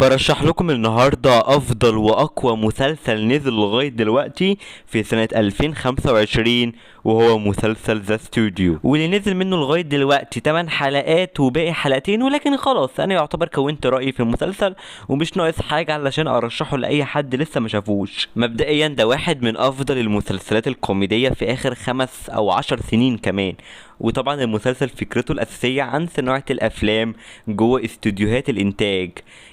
برشح لكم النهاردة أفضل وأقوى مسلسل نزل لغاية دلوقتي في سنة 2025، وهو مسلسل ذا ستوديو، واللي نزل منه لغاية دلوقتي 8 حلقات وباقي حلقتين. ولكن خلاص أنا يعتبر كونت رأيي في المسلسل ومش ناقص حاجة علشان أرشحه لأي حد لسه ما شافوش. مبدئيا ده واحد من أفضل المسلسلات الكوميدية في آخر 5 أو 10 سنين كمان. وطبعا المسلسل فكرته الأساسية عن صناعة الأفلام جوه استوديوهات الإنتاج.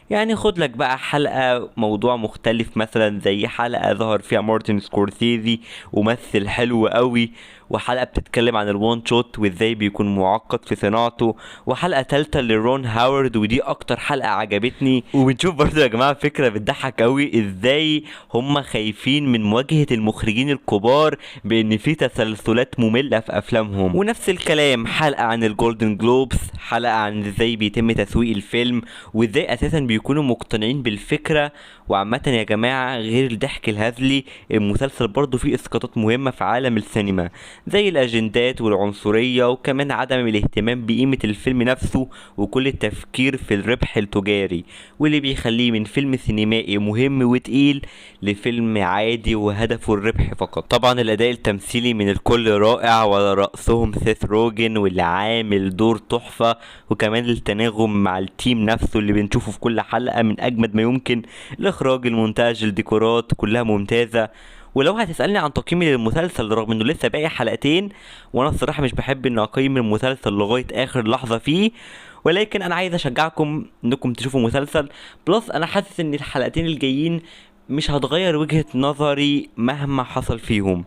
يعني خد لك بقى حلقة موضوع مختلف، مثلا زي حلقة ظهر فيها مارتن سكورسيزي ومثل حلو قوي، وحلقة بتتكلم عن الوان شوت وازاي بيكون معقد في صناعته، وحلقة تالتة لرون هاورد ودي اكتر حلقة عجبتني. وبنشوف برضه يا جماعة فكرة بتضحك قوي، ازاي هما خايفين من مواجهة المخرجين الكبار بان في تسلسلات مملة في افلامهم. ونفس الكلام حلقة عن الجولدن جلوبز، حلقة عن ازاي بيتم تسويق الفيلم وازاي اساسا بيكونوا مقتنعين بالفكرة. وعامة يا جماعة غير الضحك الهزلي، المسلسل برضه فيه اسقاطات مهمة في عالم السينما، زي الاجندات والعنصرية، وكمان عدم الاهتمام بقيمة الفيلم نفسه وكل التفكير في الربح التجاري، واللي بيخليه من فيلم سينمائي مهم وتقيل لفيلم عادي وهدفه الربح فقط. طبعا الاداء التمثيلي من الكل رائع، وعلى رأسهم سيث روجن واللي عامل دور تحفة، وكمان التناغم مع التيم نفسه اللي بنشوفه في كل حلقة من اجمد ما يمكن. الاخراج، المونتاج، الديكورات كلها ممتازة. ولو هتسألني عن تقييمي للمسلسل رغم انه لسه باقي حلقتين، وانا الصراحة مش بحب ان اقيم المسلسل لغاية اخر لحظة فيه، ولكن انا عايز اشجعكم انكم تشوفوا مسلسل. بلس انا حاسس ان الحلقتين الجايين مش هتغير وجهة نظري مهما حصل فيهم،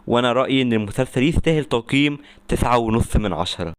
وانا رأيي ان المسلسل يستاهل تقييم 9.5 من 10.